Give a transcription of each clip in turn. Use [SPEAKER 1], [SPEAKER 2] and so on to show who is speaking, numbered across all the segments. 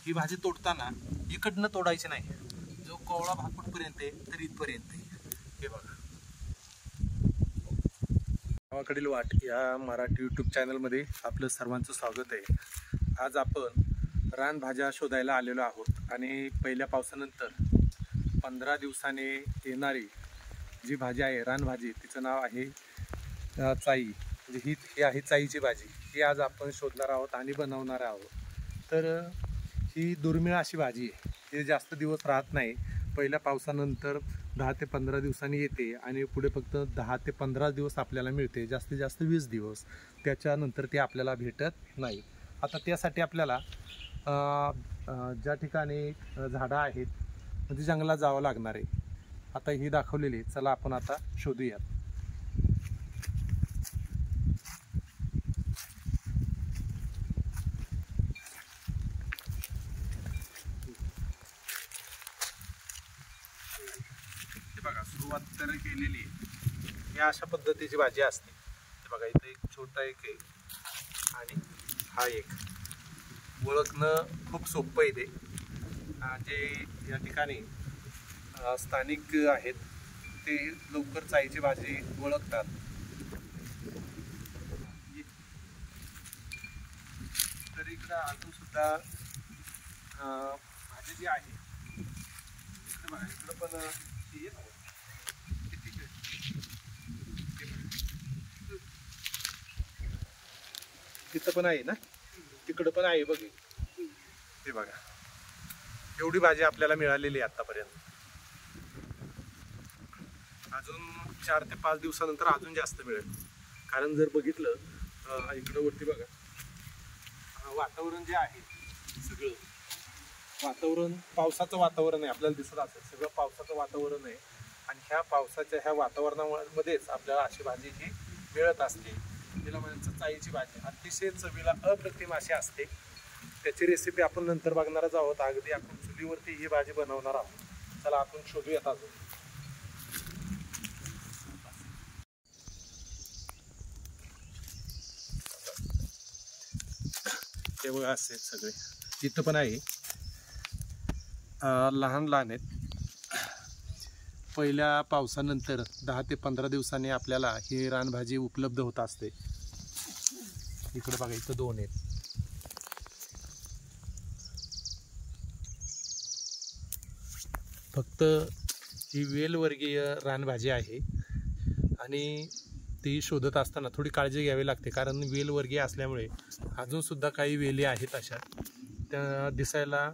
[SPEAKER 1] ही भाजी तोडताना इकडनं तोडायची नाही, जो कोवळा भाग कुठपर्यंत आहे तर इथपर्यंत आहे. हे बघा, गावाकडील वाट या मराठी यूट्यूब चॅनलमध्ये आपलं सर्वांचं स्वागत आहे. आज आपण रानभाज्या शोधायला आलेलो आहोत आणि पहिल्या पावसानंतर 15 दिवसाने येणारी जी भाजी आहे रानभाजी, तिचं नाव आहे चाई. म्हणजे ही आहे चाईची भाजी. ही आज आपण शोधणार आहोत आणि बनवणार आहोत. तर ही दुर्मिळ अशी भाजी आहे, ही जास्त दिवस राहत नाही. पहिल्या पावसानंतर 10 ते 15 दिवसांनी येते आणि पुढे फक्त 10 ते 15 दिवस आपल्याला मिळते, जास्तीत जास्त 20 दिवस. त्याच्यानंतर ते आपल्याला भेटत नाही. आता त्यासाठी आपल्याला ज्या ठिकाणी झाडं आहेत म्हणजे जंगलात जावं लागणार आहे. आता ही दाखवलेली, चला आपण आता शोधूयात. हे बघा, सुरुवात तर केलेली आहे. या अशा पद्धतीची भाजी असते. हे बघा, इथे एक छोटा एक आहे आणि हा एक. ओळखणं खूप सोपं आहे. ते जे या ठिकाणी स्थानिक आहेत ते लवकर चाईची भाजी ओळखतात. तर इकडं अजून सुद्धा भाजी जी आहे इकडं बघा, इकडं पण तिथं पण आहे ना, तिकडं पण आहे बघ. ते बघा, एवढी भाजी आपल्याला मिळालेली आहे आतापर्यंत. अजून 4 ते 5 दिवसानंतर अजून जास्त मिळेल. कारण जर बघितलं इकडं वरती बघा, वातावरण जे आहे सगळं वातावरण पावसाचं वातावरण आहे. आपल्याला दिसत असेल सगळं पावसाचं वातावरण आहे. आणि ह्या पावसाच्या ह्या वातावरणामध्येच आपल्याला अशी भाजी ही मिळत असते. तिला म्हणायचं चाईची भाजी. अतिशय चवीला अप्रतिम अशी असते. त्याची रेसिपी आपण नंतर बघणारच आहोत. अगदी आपण चुलीवरती ही भाजी बनवणार आहोत. चला आपण शोधूयात अजून. ते बघा, असे सगळे इथं पण आहे. लहान लहान आहेत. पहिल्या पावसानंतर 10 ते 15 दिवसांनी आपल्याला ही रानभाजी उपलब्ध होत असते. इकडे बघा, इथं 2 आहेत. फक्त ही वेलवर्गीय रानभाजी आहे आणि ती शोधत असताना थोडी काळजी घ्यावी लागते. कारण वेलवर्गीय असल्यामुळे अजून सुद्धा काही वेली आहेत अशा, त्या दिसायला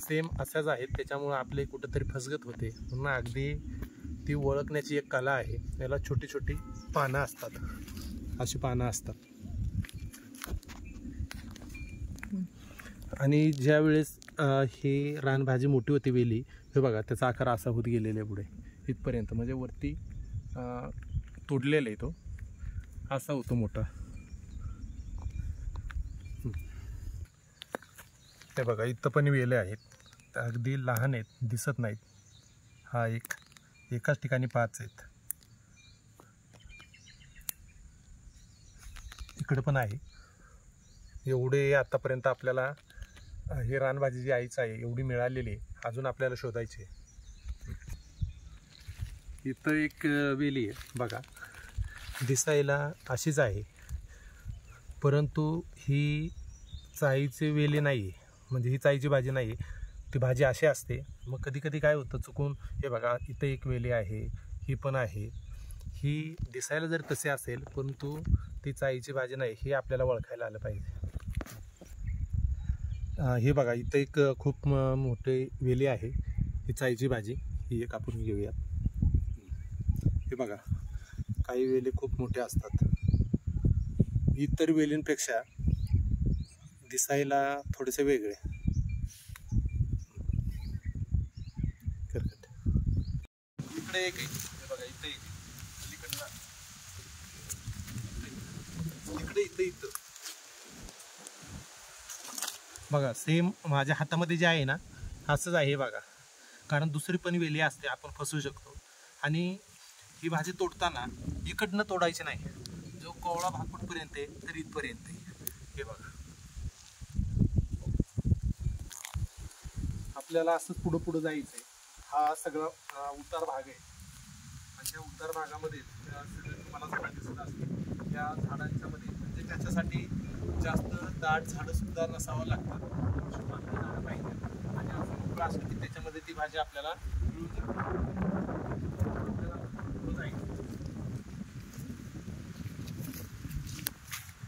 [SPEAKER 1] सेम अशाच आहेत. त्याच्यामुळे आपले कुठंतरी फसगत होते. म्हणून अगदी ती ओळखण्याची एक कला आहे. याला छोटी छोटी पानं असतात, अशी पानं असतात. आणि ज्या वेळेस ही रानभाजी मोठी होती वेली, हे बघा त्याचा आकार असा होत गेलेला आहे पुढे इथपर्यंत. म्हणजे वरती तोडलेला आहे तो, असा होतो मोठा. ते बघा, इथं पण वेले आहेत, अगदी लहान आहेत, दिसत नाहीत. हा एकाच ठिकाणी 5 आहेत. इकडे पण आहे. एवढे आतापर्यंत आपल्याला ही रानभाजी जी आईच आहे एवढी मिळालेली आहे. अजून आपल्याला शोधायची आहे. इथं एक वेली आहे बघा, दिसायला अशीच आहे, परंतु ही चाईची वेली नाही आहे. म्हणजे ही चाईची भाजी नाही आहे, ती भाजी अशी असते. मग कधी कधी काय होतं चुकून, हे बघा इथं एक वेली आहे, ही पण आहे. ही दिसायला जर तसे असेल परंतु ती चाईची भाजी नाही, ही आपल्याला ओळखायला आलं पाहिजे. हे बघा, इथं एक खूप मोठी वेली आहे, ही चाईची भाजी. ही एक आपण घेऊयात. हे बघा, काही वेली खूप मोठ्या असतात. इतर वेलींपेक्षा दिसायला थोडेसे वेगळे. इकडे एक आहे, हे बघा इथं एक, इकडे इथं बघा, सेम माझ्या हातामध्ये जे आहे ना असंच आहे बघा. कारण दुसरी पण वेली असते, आपण फसू शकतो. आणि ही भाजी तोडताना इकडनं तोडायची नाही, जो कोवळा भाग कुठपर्यंत आहे तर इथपर्यंत आहे. हे बघा, आपल्याला असंच पुढं पुढं जायचं आहे. हा सगळा उतार भाग आहे आणि त्या उतार भागामध्ये सगळं तुम्हाला झाडं दिसत असतील त्या झाडांच्या मध्ये, म्हणजे त्याच्यासाठी जास्त दाट झाडं सुद्धा नसावं लागतात, झाडं पाहिजे आणि असं मोकळं असलं की त्याच्यामध्ये ती भाजी आपल्याला मिळून जाते.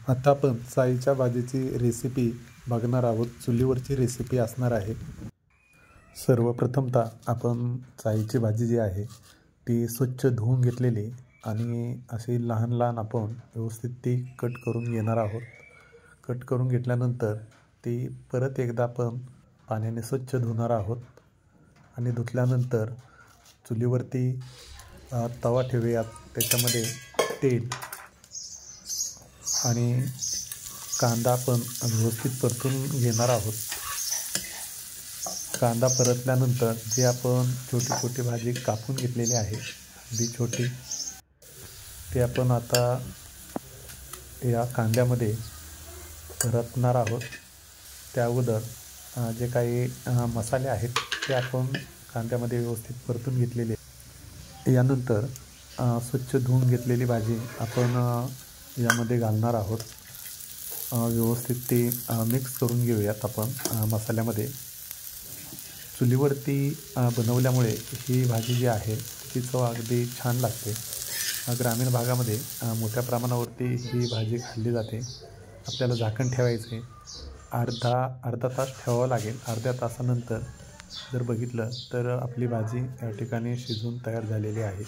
[SPEAKER 2] आता आपण चाईच्या भाजीची रेसिपी बघणार आहोत. चुलीवरची रेसिपी असणार आहे. सर्वप्रथमतः आपण चाईची भाजी जी आहे ती स्वच्छ धुवून घेतलेली आणि अशी लहान लहान आपण व्यवस्थित ती कट करून घेणार आहोत. कट करून घेतल्यानंतर ती परत एकदा आपण पाण्याने स्वच्छ धुणार आहोत आणि धुतल्यानंतर चुलीवरती तवा ठेवूयात. त्याच्यामध्ये तेल आणि कांदा आपण व्यवस्थित परतून घेणार आहोत. कांदा परतल्यानंतर जी आपण छोटी छोटी भाजी कापून घेतलेली आहे अगदी छोटी, ते आपण आता या कांद्यामध्ये परतणार आहोत. त्या अगोदर जे काही मसाले आहेत ते आपण कांद्यामध्ये व्यवस्थित परतून घेतलेले. यानंतर स्वच्छ धुवून घेतलेली भाजी आपण यामध्ये घालणार आहोत. व्यवस्थित ती मिक्स करून घेऊयात आपण मसाल्यामध्ये. चुलीवरती बनवल्यामुळे ही भाजी जी आहे ती चव अगदी छान लागते. ग्रामीण भागामध्ये मोठ्या प्रमाणावरती ही भाजी खाल्ली जाते. आपल्याला झाकण ठेवायचं आहे, अर्धा तास ठेवावं लागेल. अर्ध्या तासानंतर जर बघितलं तर आपली भाजी या ठिकाणी शिजून तयार झालेली आहे.